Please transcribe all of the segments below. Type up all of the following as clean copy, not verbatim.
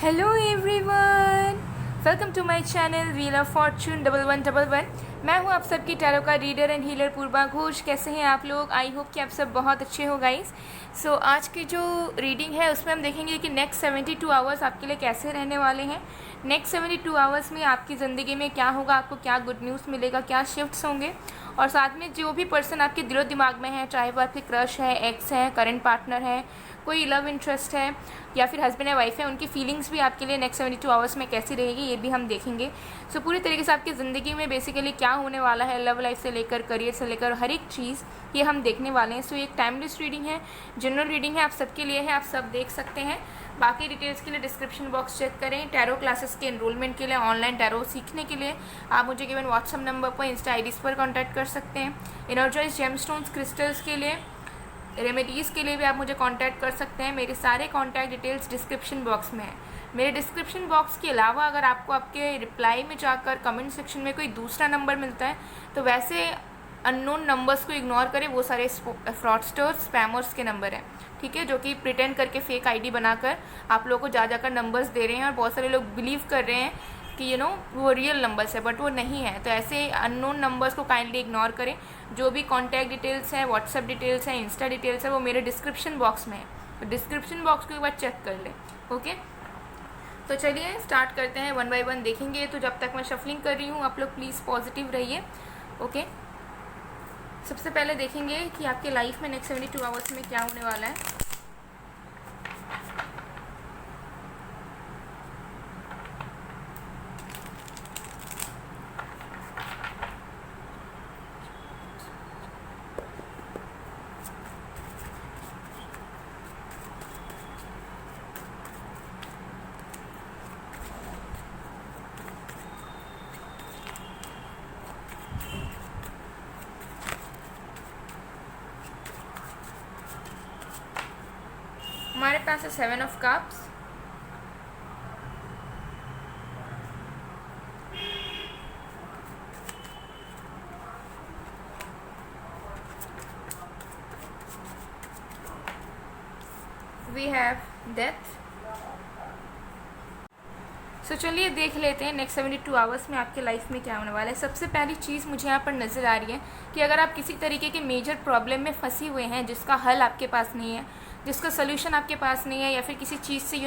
Hello everyone, welcome to my channel wheel of fortune 1111। मैं हूं आप सबकी टैरो का reader and healer Purva Ghosh. कैसे हैं आप लोग? आई होप कि आप सब बहुत अच्छे हो गाइस। सो आज की जो रीडिंग है उसमें हम देखेंगे कि नेक्स्ट 72 आवर्स आपके लिए कैसे रहने वाले हैं। नेक्स्ट 72 आवर्स में आपकी ज़िंदगी में क्या होगा, आपको क्या गुड न्यूज़ मिलेगा, क्या शिफ्ट्स होंगे, और साथ में जो भी पर्सन आपके दिलो दिमाग में है, चाहे वो आपके क्रश है, एक्स है, करंट पार्टनर है, कोई लव इंटरेस्ट है या फिर हस्बैंड या वाइफ है, उनकी फीलिंग्स भी आपके लिए नेक्स्ट 72 आवर्स में कैसी रहेगी ये भी हम देखेंगे। सो पूरी तरीके से आपकी ज़िंदगी में बेसिकली क्या होने वाला है, लव लाइफ से लेकर करियर से लेकर हर एक चीज़ ये हम देखने वाले हैं। सो ये एक टाइमलेस रीडिंग है, जनरल रीडिंग है, आप सबके लिए है, आप सब देख सकते हैं। बाकी डिटेल्स के लिए डिस्क्रिप्शन बॉक्स चेक करें। टैरो क्लासेस के एनरोलमेंट के लिए, ऑनलाइन टैरो सीखने के लिए आप मुझे गिवन व्हाट्सअप नंबर पर, इंस्टा आईडीज़ पर कांटेक्ट कर सकते हैं। एनर्जाइज जेमस्टोन्स क्रिस्टल्स के लिए, रेमेडीज़ के लिए भी आप मुझे कांटेक्ट कर सकते हैं। मेरे सारे कांटेक्ट डिटेल्स डिस्क्रिप्शन बॉक्स में है। मेरे डिस्क्रिप्शन बॉक्स के अलावा अगर आपको आपके रिप्लाई में जाकर कमेंट सेक्शन में कोई दूसरा नंबर मिलता है तो वैसे अननोन नंबर्स को इग्नोर करें, वो सारे फ्रॉडस्टर्स, स्पैमर्स के नंबर हैं, ठीक है, जो कि प्रिटेंड करके फेक आईडी बनाकर आप लोगों को जा जाकर नंबर्स दे रहे हैं और बहुत सारे लोग बिलीव कर रहे हैं कि वो रियल नंबर्स है, बट वो नहीं है। तो ऐसे अननोन नंबर्स को काइंडली इग्नोर करें। जो भी कॉन्टैक्ट डिटेल्स हैं, व्हाट्सएप डिटेल्स हैं, इंस्टा डिटेल्स है, वो मेरे डिस्क्रिप्शन बॉक्स में है, तो डिस्क्रिप्शन बॉक्स को एक बार चेक कर लें। ओके, तो चलिए स्टार्ट करते हैं, वन बाय वन देखेंगे। तो जब तक मैं शफलिंग कर रही हूँ आप लोग प्लीज़ पॉजिटिव रहिए। ओके, सबसे पहले देखेंगे कि आपके लाइफ में नेक्स्ट 72 आवर्स में क्या होने वाला है। हमारे पास है 7 of cups, we have death. So चलिए देख लेते हैं नेक्स्ट 72 आवर्स में आपके लाइफ में क्या होने वाला है। सबसे पहली चीज़ मुझे यहाँ पर नज़र आ रही है कि अगर आप किसी तरीके के मेजर प्रॉब्लम में फंसे हुए हैं जिसका हल आपके पास नहीं है, जिसका सोल्यूशन आपके पास नहीं है, या फिर किसी चीज़ से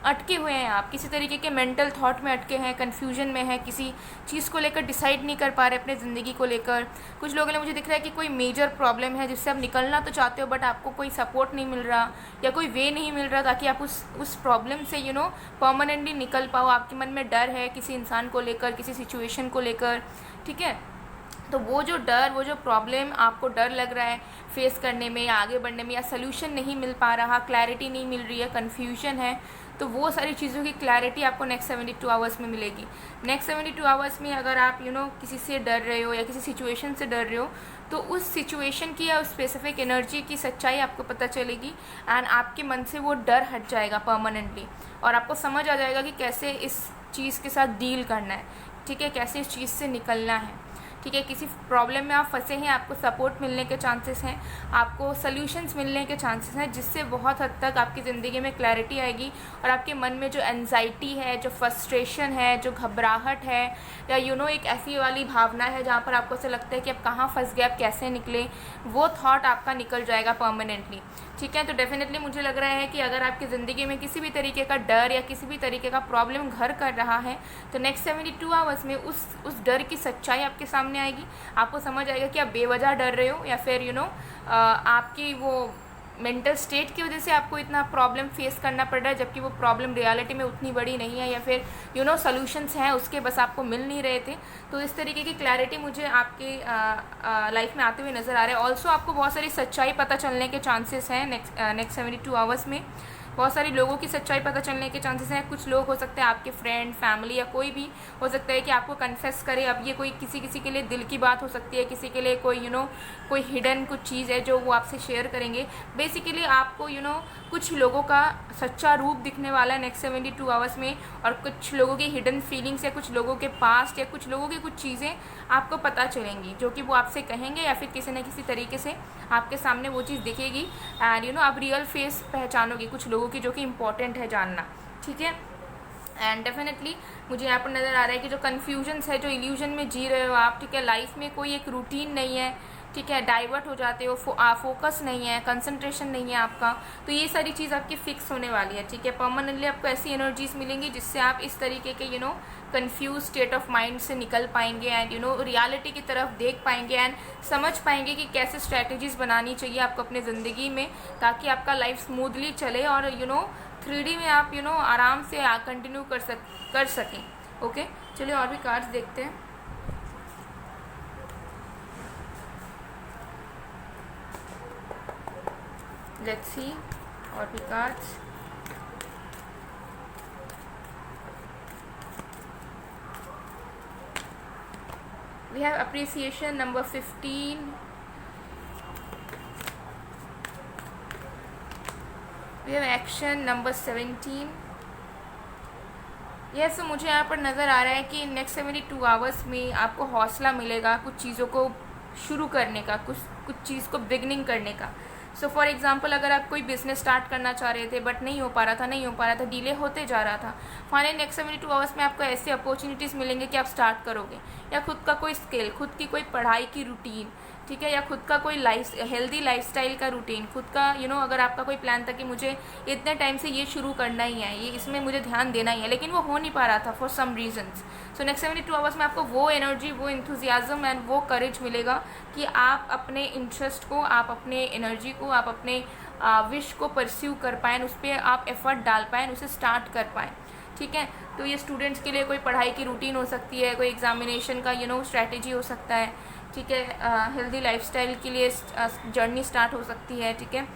अटके हुए हैं, आप किसी तरीके के मेंटल थॉट में अटके हैं, कन्फ्यूजन में है, किसी चीज़ को लेकर डिसाइड नहीं कर पा रहे अपने ज़िंदगी को लेकर। कुछ लोगों ने मुझे दिख रहा है कि कोई मेजर प्रॉब्लम है जिससे आप निकलना तो चाहते हो बट आपको कोई सपोर्ट नहीं मिल रहा या कोई वे नहीं मिल रहा ताकि आप उस प्रॉब्लम से परमानेंटली निकल पाओ। आपके मन में डर है किसी इंसान को लेकर, किसी सिचुएशन को लेकर, ठीक है। तो वो जो डर, वो जो प्रॉब्लम आपको डर लग रहा है फेस करने में या आगे बढ़ने में, या सोल्यूशन नहीं मिल पा रहा, क्लैरिटी नहीं मिल रही है, कन्फ्यूजन है, तो वो सारी चीज़ों की क्लैरिटी आपको नेक्स्ट 72 आवर्स में मिलेगी। नेक्स्ट 72 आवर्स में अगर आप किसी से डर रहे हो या किसी सिचुएशन से डर रहे हो तो उस सिचुएशन की या उस स्पेसिफिक एनर्जी की सच्चाई आपको पता चलेगी एंड आपके मन से वो डर हट जाएगा परमानेंटली, और आपको समझ आ जाएगा कि कैसे इस चीज़ के साथ डील करना है, ठीक है, कैसे इस चीज़ से निकलना है, ठीक है। किसी प्रॉब्लम में आप फंसे हैं, आपको सपोर्ट मिलने के चांसेस हैं, आपको सॉल्यूशंस मिलने के चांसेस हैं, जिससे बहुत हद तक आपकी ज़िंदगी में क्लैरिटी आएगी और आपके मन में जो एंजाइटी है, जो फ्रस्ट्रेशन है, जो घबराहट है, या एक ऐसी वाली भावना है जहाँ पर आपको ऐसा लगता है कि आप कहाँ फंस गए, आप कैसे निकले, वो थॉट आपका निकल जाएगा परमानेंटली, ठीक है। तो डेफिनेटली मुझे लग रहा है कि अगर आपकी ज़िंदगी में किसी भी तरीके का डर या किसी भी तरीके का प्रॉब्लम घर कर रहा है तो नेक्स्ट 72 आवर्स में उस डर की सच्चाई आपके सामने आएगी। आपको समझ आएगा कि आप बेवजह डर रहे हो या फिर आपकी वो मेंटल स्टेट की वजह से आपको इतना प्रॉब्लम फेस करना पड़ रहा है, जबकि वो प्रॉब्लम रियलिटी में उतनी बड़ी नहीं है, या फिर सॉल्यूशंस हैं उसके बस आपको मिल नहीं रहे थे। तो इस तरीके की क्लैरिटी मुझे आपके लाइफ में आते हुए नज़र आ रहे हैं। ऑल्सो आपको बहुत सारी सच्चाई पता चलने के चांसेस हैं नेक्स्ट 72 आवर्स में। बहुत सारे लोगों की सच्चाई पता चलने के चांसेस हैं। कुछ लोग हो सकते हैं आपके फ्रेंड, फैमिली, या कोई भी हो सकता है कि आपको कन्फेस करे। अब ये कोई किसी के लिए दिल की बात हो सकती है, किसी के लिए कोई कोई हिडन कुछ चीज़ है जो वो आपसे शेयर करेंगे। बेसिकली आपको कुछ लोगों का सच्चा रूप दिखने वाला है नेक्स्ट 72 आवर्स में, और कुछ लोगों की हिडन फीलिंग्स या कुछ लोगों के पास्ट या कुछ लोगों की कुछ चीज़ें आपको पता चलेंगी जो कि वो आपसे कहेंगे, या फिर किसी न किसी तरीके से आपके सामने वो चीज़ दिखेगी एंड आप रियल फेस पहचानोगे कुछ लोगों की, जो कि इम्पोर्टेंट है जानना, ठीक है। एंड डेफिनेटली मुझे यहाँ पर नज़र आ रहा है कि जो कन्फ्यूजन्स है, जो इल्यूजन में जी रहे हो आप, ठीक है, लाइफ में कोई एक रूटीन नहीं है, ठीक है, डाइवर्ट हो जाते हो, फोकस नहीं है, कंसंट्रेशन नहीं है आपका, तो ये सारी चीज़ आपकी फिक्स होने वाली है, ठीक है। परमानेंटली आपको ऐसी एनर्जीज मिलेंगी जिससे आप इस तरीके के कंफ्यूज स्टेट ऑफ माइंड से निकल पाएंगे एंड रियलिटी की तरफ देख पाएंगे एंड समझ पाएंगे कि कैसे स्ट्रैटेजीज बनानी चाहिए आपको अपने ज़िंदगी में, ताकि आपका लाइफ स्मूथली चले और 3D में आप आराम से कंटिन्यू कर सकें। ओके, चलिए और भी कार्ड्स देखते हैं। लेट्स सी और भी cards. We have appreciation number 15. We have action number 17. Yes, so मुझे यहाँ पर नज़र आ रहा है कि नेक्स्ट 72 आवर्स में आपको हौसला मिलेगा कुछ चीज़ों को शुरू करने का, कुछ चीज़ को बिगनिंग करने का। सो फॉर एग्जांपल, अगर आप कोई बिज़नेस स्टार्ट करना चाह रहे थे बट नहीं हो पा रहा था, डिले होते जा रहा था, फाइनली नेक्स्ट 72 आवर्स में आपको ऐसे अपॉर्चुनिटीज़ मिलेंगे कि आप स्टार्ट करोगे, या खुद का कोई स्किल, खुद की कोई पढ़ाई की रूटीन, ठीक है, या खुद का कोई हेल्दी लाइफस्टाइल का रूटीन, खुद का अगर आपका कोई प्लान था कि मुझे इतने टाइम से ये शुरू करना ही है, ये इसमें मुझे ध्यान देना ही है, लेकिन वो हो नहीं पा रहा था for some reasons. So next 72 hours में आपको वो एनर्जी, वो इंथुजियाज़म एंड वो करेज मिलेगा कि आप अपने इंटरेस्ट को, आप अपने एनर्जी को, आप अपने विश को परस्यू कर पाएँ, उस पर आप एफर्ट डाल पाएँ, उसे स्टार्ट कर पाएँ, ठीक है। तो ये स्टूडेंट्स के लिए कोई पढ़ाई की रूटीन हो सकती है, कोई एग्जामिनेशन का स्ट्रैटेजी हो सकता है, ठीक है, हेल्दी लाइफस्टाइल के लिए जर्नी स्टार्ट हो सकती है, ठीक है,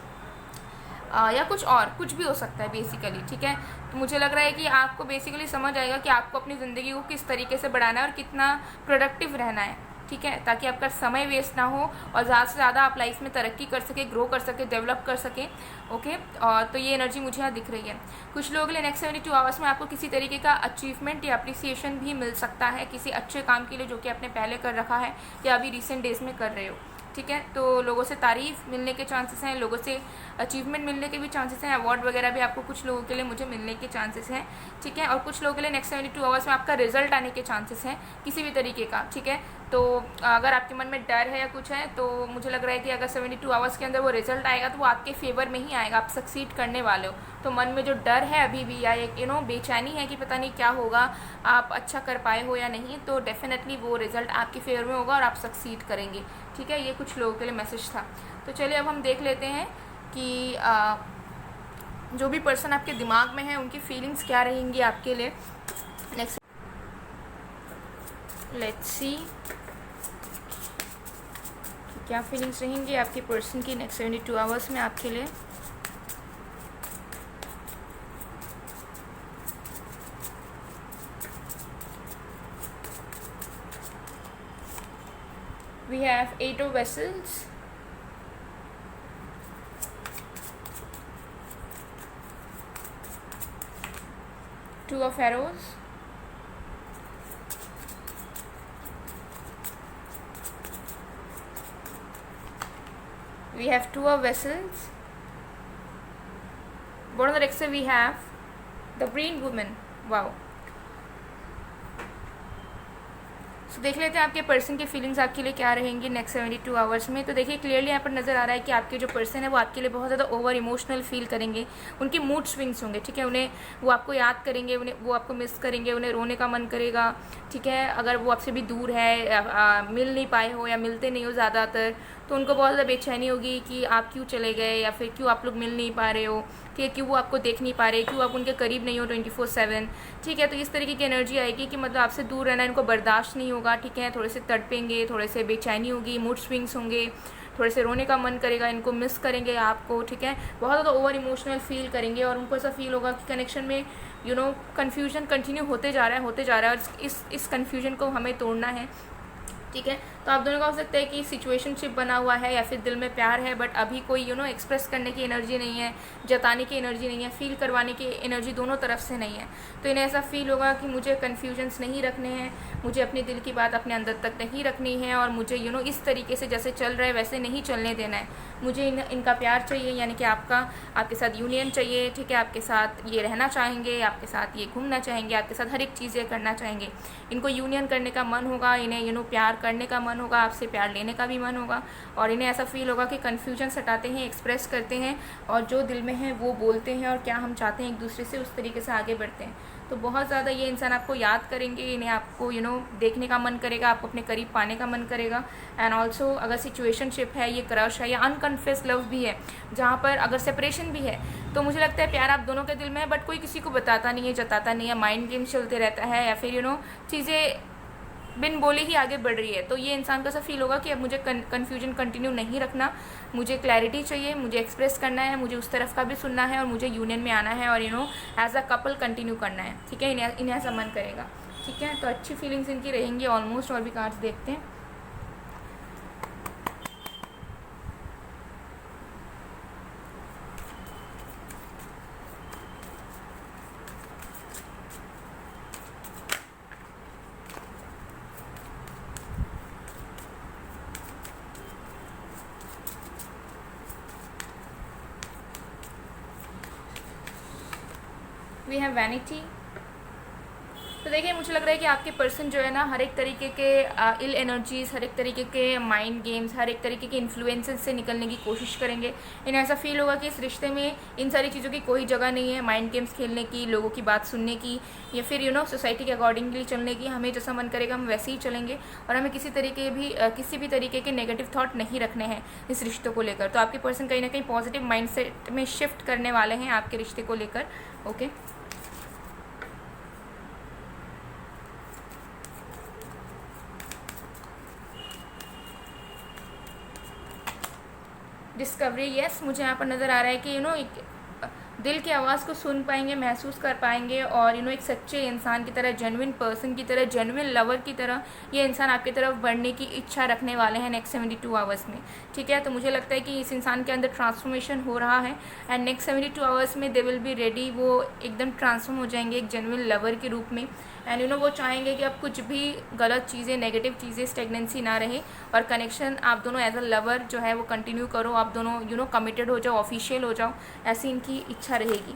या कुछ भी हो सकता है बेसिकली, ठीक है। तो मुझे लग रहा है कि आपको बेसिकली समझ आएगा कि आपको अपनी ज़िंदगी को किस तरीके से बढ़ाना है और कितना प्रोडक्टिव रहना है, ठीक है, ताकि आपका समय वेस्ट ना हो और ज़्यादा से ज़्यादा आप लाइफ में तरक्की कर सके, ग्रो कर सके, डेवलप कर सकें। ओके, और तो ये एनर्जी मुझे यहाँ दिख रही है। कुछ लोगों के लिए नेक्स्ट 72 आवर्स में आपको किसी तरीके का अचीवमेंट या अप्रिसिएशन भी मिल सकता है किसी अच्छे काम के लिए जो कि आपने पहले कर रखा है या अभी रिसेंट डेज में कर रहे हो, ठीक है। तो लोगों से तारीफ़ मिलने के चांसेस हैं, लोगों से अचीवमेंट मिलने के भी चांसेस हैं, अवार्ड वगैरह भी आपको कुछ लोगों के लिए मुझे मिलने के चांसेस हैं, ठीक है। और कुछ लोगों के लिए नेक्स्ट 72 आवर्स में आपका रिजल्ट आने के चांसेस हैं किसी भी तरीके का, ठीक है। तो अगर आपके मन में डर है या कुछ है तो मुझे लग रहा है कि अगर 72 आवर्स के अंदर वो रिजल्ट आएगा तो वो आपके फेवर में ही आएगा, आप सक्सीड करने वाले हो। तो मन में जो डर है अभी भी या एक बेचैनी है कि पता नहीं क्या होगा, आप अच्छा कर पाए हो या नहीं, तो डेफिनेटली वो रिज़ल्ट आपके फेवर में होगा और आप सक्सीड करेंगे, ठीक है। ये कुछ लोगों के लिए मैसेज था। तो चलिए अब हम देख लेते हैं कि जो भी पर्सन आपके दिमाग में है उनकी फीलिंग्स क्या रहेंगी आपके लिए। नेक्स्ट लेट्स सी क्या फीलिंग्स रहेंगी आपके पर्सन की नेक्स्ट 72 आवर्स में आपके लिए। We have 8 of vessels, Two of arrows, we have 2 of vessels. Bottom of the deck we have the brain woman. Wow. तो देख लेते हैं आपके पर्सन की फीलिंग्स आपके लिए क्या रहेंगी नेक्स्ट 72 आवर्स में। तो देखिए क्लियरली यहाँ पर नज़र आ रहा है कि आपके जो पर्सन है वो आपके लिए बहुत ज़्यादा ओवर इमोशनल फील करेंगे, उनके मूड स्विंग्स होंगे, ठीक है। वो आपको याद करेंगे, वो आपको मिस करेंगे, उन्हें रोने का मन करेगा, ठीक है। अगर वो आपसे भी दूर है, मिल नहीं पाए हो या मिलते नहीं हो ज़्यादातर, तो उनको बहुत ज़्यादा बेचैनी होगी कि आप क्यों चले गए या फिर क्यों आप लोग मिल नहीं पा रहे हो, ठीक है, क्यों वो आपको देख नहीं पा रहे, क्यों आप उनके करीब नहीं हो 24/7, ठीक है। तो इस तरीके की एनर्जी आएगी कि मतलब आपसे दूर रहना इनको बर्दाश्त नहीं होगा, ठीक है। थोड़े से तड़पेंगे, थोड़े से बेचैनी होगी, मूड स्विंग्स होंगे, थोड़े से रोने का मन करेगा, इनको मिस करेंगे आपको, ठीक है। बहुत ज़्यादा ओवर इमोशनल फील करेंगे और उनको ऐसा फील होगा कि कनेक्शन में कन्फ्यूजन कंटिन्यू होते जा रहा है और इस कन्फ्यूजन को हमें तोड़ना है, ठीक है। तो आप दोनों का हो सकता है कि सिचुएशनशिप बना हुआ है या फिर दिल में प्यार है, बट अभी कोई एक्सप्रेस करने की एनर्जी नहीं है, जताने की एनर्जी नहीं है, फील करवाने की एनर्जी दोनों तरफ से नहीं है। तो इन्हें ऐसा फील होगा कि मुझे कन्फ्यूजन्स नहीं रखने हैं, मुझे अपने दिल की बात अपने अंदर तक नहीं रखनी है, और मुझे इस तरीके से जैसे चल रहा है वैसे नहीं चलने देना है। मुझे इनका प्यार चाहिए, यानी कि आपके साथ यूनियन चाहिए, ठीक है, आपके साथ ये रहना चाहेंगे, आपके साथ ये घूमना चाहेंगे, आपके साथ हर एक चीज़ें करना चाहेंगे। इनको यूनियन करने का मन होगा, इन्हें प्यार करने का मन होगा, आपसे प्यार लेने का भी मन होगा, और इन्हें ऐसा फील होगा कि कन्फ्यूजन हटाते हैं, एक्सप्रेस करते हैं, और जो दिल में है वो बोलते हैं, और क्या हम चाहते हैं एक दूसरे से उस तरीके से आगे बढ़ते हैं। तो बहुत ज़्यादा ये इंसान आपको याद करेंगे, इन्हें आपको देखने का मन करेगा, आपको अपने करीब पाने का मन करेगा। एंड ऑल्सो अगर सिचुएशनशिप है, ये क्रश है, या अनकन्फेस लव भी है, जहाँ पर अगर सेपरेशन भी है, तो मुझे लगता है प्यार आप दोनों के दिल में है, बट कोई किसी को बताता नहीं है, जताता नहीं है, माइंड गेम चलते रहता है, या फिर चीज़ें बिन बोले ही आगे बढ़ रही है। तो ये इंसान को ऐसा फील होगा कि अब मुझे कन्फ्यूजन कंटिन्यू नहीं रखना, मुझे क्लैरिटी चाहिए, मुझे एक्सप्रेस करना है, मुझे उस तरफ का भी सुनना है, और मुझे यूनियन में आना है, और एज अ कपल कंटिन्यू करना है, ठीक है। इन्हें ऐसा मन करेगा, ठीक है। तो अच्छी फीलिंग्स इनकी रहेंगी ऑलमोस्ट। और भी कार्ड्स देखते हैं। We have vanity. तो देखिए, मुझे लग रहा है कि आपके पर्सन जो है ना, हर एक तरीके के इल एनर्जीज़, हर एक तरीके के माइंड गेम्स, हर एक तरीके के इन्फ्लुएंसेस से निकलने की कोशिश करेंगे। इन्हें ऐसा फील होगा कि इस रिश्ते में इन सारी चीज़ों की कोई जगह नहीं है, माइंड गेम्स खेलने की, लोगों की बात सुनने की, या फिर सोसाइटी के अकॉर्डिंगली चलने की। हमें जैसा मन करेगा हम वैसे ही चलेंगे, और हमें किसी भी तरीके के नेगेटिव थॉट नहीं रखने हैं इस रिश्तों को लेकर। तो आपके पर्सन कहीं ना कहीं पॉजिटिव माइंडसेट में शिफ्ट करने वाले हैं आपके रिश्ते को लेकर। Okay, discovery. यस, मुझे यहाँ पर नज़र आ रहा है कि एक दिल की आवाज़ को सुन पाएंगे, महसूस कर पाएंगे, और एक सच्चे इंसान की तरह, जेन्युइन पर्सन की तरह, जेन्युइन लवर की तरह ये इंसान आपकी तरफ बढ़ने की इच्छा रखने वाले हैं नेक्स्ट 72 आवर्स में, ठीक है। तो मुझे लगता है कि इस इंसान के अंदर ट्रांसफॉर्मेशन हो रहा है, एंड नेक्स्ट 72 आवर्स में दे विल बी रेडी। वो एकदम ट्रांसफॉर्म हो जाएंगे एक जेन्युइन लवर के रूप में, एंड वो चाहेंगे कि अब कुछ भी गलत चीज़ें, नेगेटिव चीज़ें, स्टेगनेंसी ना रहे, और कनेक्शन आप दोनों एज अ लवर जो है वो कंटिन्यू करो, आप दोनों कमिटेड हो जाओ, ऑफिशियल हो जाओ, ऐसी इनकी इच्छा रहेगी।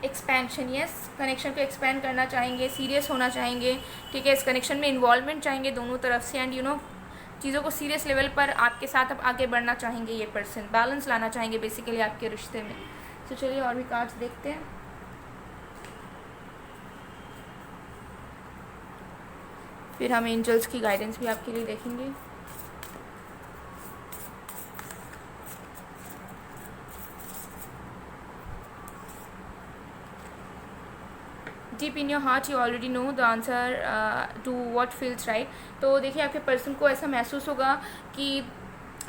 एक्सपेंशन। यस, कनेक्शन को एक्सपेंड करना चाहेंगे, सीरियस होना चाहेंगे, ठीक है। इस कनेक्शन में इन्वॉल्वमेंट चाहेंगे दोनों तरफ से, एंड चीज़ों को सीरियस लेवल पर आपके साथ अब आगे बढ़ना चाहेंगे। ये पर्सन बैलेंस लाना चाहेंगे बेसिकली आपके रिश्ते में। तो चलिए और भी कार्ड्स देखते हैं। फिर हम एंजल्स की गाइडेंस भी आपके लिए देखेंगे। Deep in your heart you already know the answer to what feels right. तो देखिए, आपके पर्सन को ऐसा महसूस होगा कि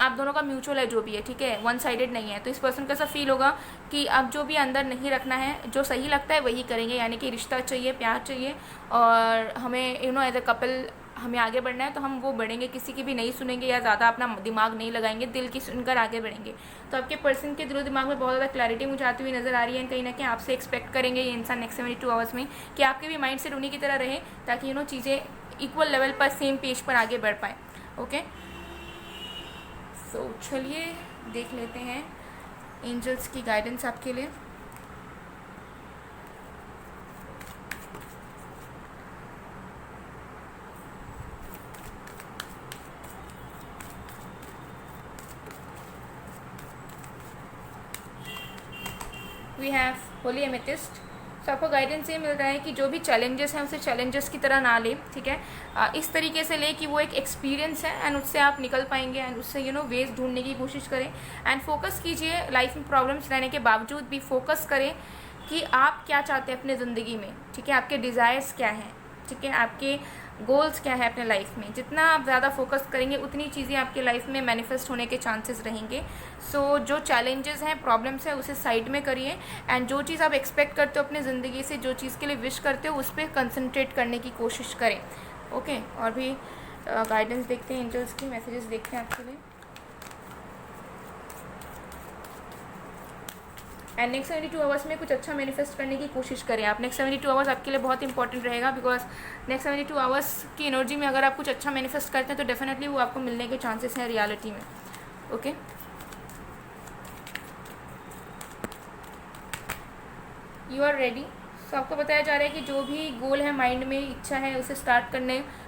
आप दोनों का म्यूचुअल है जो भी है, ठीक है, वन साइडेड नहीं है। तो इस पर्सन को ऐसा फील होगा कि अब जो भी अंदर नहीं रखना है, जो सही लगता है वही करेंगे, यानी कि रिश्ता चाहिए, प्यार चाहिए, और हमें एज अ कपल हमें आगे बढ़ना है, तो हम वो बढ़ेंगे, किसी की भी नहीं सुनेंगे या ज़्यादा अपना दिमाग नहीं लगाएंगे, दिल की सुनकर आगे बढ़ेंगे। तो आपके पर्सन के दिलो दिमाग में बहुत ज़्यादा क्लैरिटी मुझे आती हुई नज़र आ रही है। कहीं ना कहीं आपसे एक्सपेक्ट करेंगे ये इंसान नेक्स्ट 72 आवर्स में कि आपके भी माइंड सेट उन्हीं की तरह रहे, ताकि चीज़ें इक्वल लेवल पर, सेम पेज पर आगे बढ़ पाएँ। ओके, सो चलिए देख लेते हैं एंजल्स की गाइडेंस आपके लिए। We have holy amethyst. तो आपको गाइडेंस ये मिल रहा है कि जो भी चैलेंजेस हैं उसे चैलेंजेस की तरह ना ले, ठीक है, इस तरीके से ले कि वो एक एक्सपीरियंस है, एंड उससे आप निकल पाएंगे, एंड उससे वेज ढूंढने की कोशिश करें, एंड फोकस कीजिए। लाइफ में प्रॉब्लम्स रहने के बावजूद भी फोकस करें कि आप क्या चाहते हैं अपने ज़िंदगी में, ठीक है, आपके डिज़ायर्स क्या हैं, ठीक है, आपके गोल्स क्या है अपने लाइफ में, जितना आप ज़्यादा फोकस करेंगे उतनी चीज़ें आपके लाइफ में मैनिफेस्ट होने के चांसेस रहेंगे। सो जो चैलेंजेस हैं, प्रॉब्लम्स हैं, उसे साइड में करिए एंड जो चीज़ आप एक्सपेक्ट करते हो अपनी ज़िंदगी से, जो चीज़ के लिए विश करते हो, उस पर कंसंट्रेट करने की कोशिश करें। ओके, और भी गाइडेंस देखते हैं, एंजल्स की मैसेजेस देखते हैं आपके लिए। एंड नेक्स्ट 72 आवर्स में कुछ अच्छा मैनिफेस्ट करने की कोशिश करें आप। नेक्स्ट 72 आवर्स आपके लिए बहुत इंपॉर्टेंट रहेगा, बिकॉज नेक्स्ट 72 आवर्स की एनर्जी में अगर आप कुछ अच्छा मैनिफेस्ट करते हैं तो डेफिनेटली वो आपको मिलने के चांसेस हैं रियलिटी में। Okay, you are ready. So आपको बताया जा रहा है कि जो भी गोल है, माइंड में इच्छा है, उसे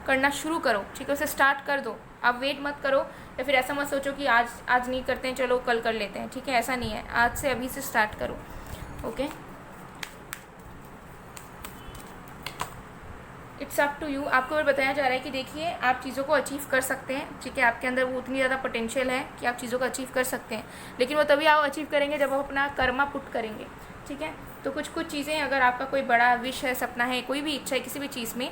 करना शुरू करो। ठीक है, उसे स्टार्ट कर दो। आप वेट मत करो या फिर ऐसा मत सोचो कि आज नहीं करते हैं, चलो कल कर लेते हैं। ठीक है, ऐसा नहीं है, आज से अभी से स्टार्ट करो। Okay, it's up to you. आपको और बताया जा रहा है कि देखिए आप चीज़ों को अचीव कर सकते हैं। ठीक है, आपके अंदर वो उतनी ज़्यादा पोटेंशियल है कि आप चीज़ों को अचीव कर सकते हैं, लेकिन वो तभी आप अचीव करेंगे जब आप अपना कर्मा पुट करेंगे। ठीक है, तो कुछ चीज़ें, अगर आपका कोई बड़ा विश है, सपना है, कोई भी इच्छा है किसी भी चीज़ में,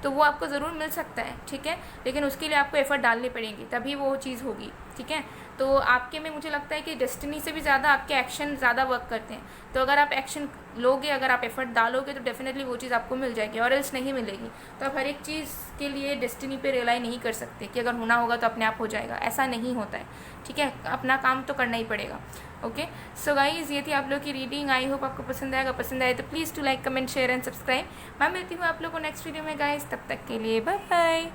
तो वो आपको ज़रूर मिल सकता है। ठीक है, लेकिन उसके लिए आपको एफर्ट डालने पड़ेंगे, तभी वो चीज़ होगी। ठीक है, तो आपके में मुझे लगता है कि डेस्टिनी से भी ज़्यादा आपके एक्शन ज़्यादा वर्क करते हैं। तो अगर आप एक्शन लोगे, अगर आप एफर्ट डालोगे, तो डेफिनेटली वो चीज़ आपको मिल जाएगी, और एल्स नहीं मिलेगी। तो आप हर एक चीज़ के लिए डेस्टिनी पे रिलाई नहीं कर सकते कि अगर होना होगा तो अपने आप हो जाएगा, ऐसा नहीं होता है। ठीक है, अपना काम तो करना ही पड़ेगा। ओके, सो गाइज, ये थी आप लोग की रीडिंग। आई होप आपको पसंद आएगा। पसंद आए तो please to like, comment, share and subscribe. मैं मिलती हूँ आप लोग को नेक्स्ट वीडियो में गाइज, तब तक के लिए बाय बाय।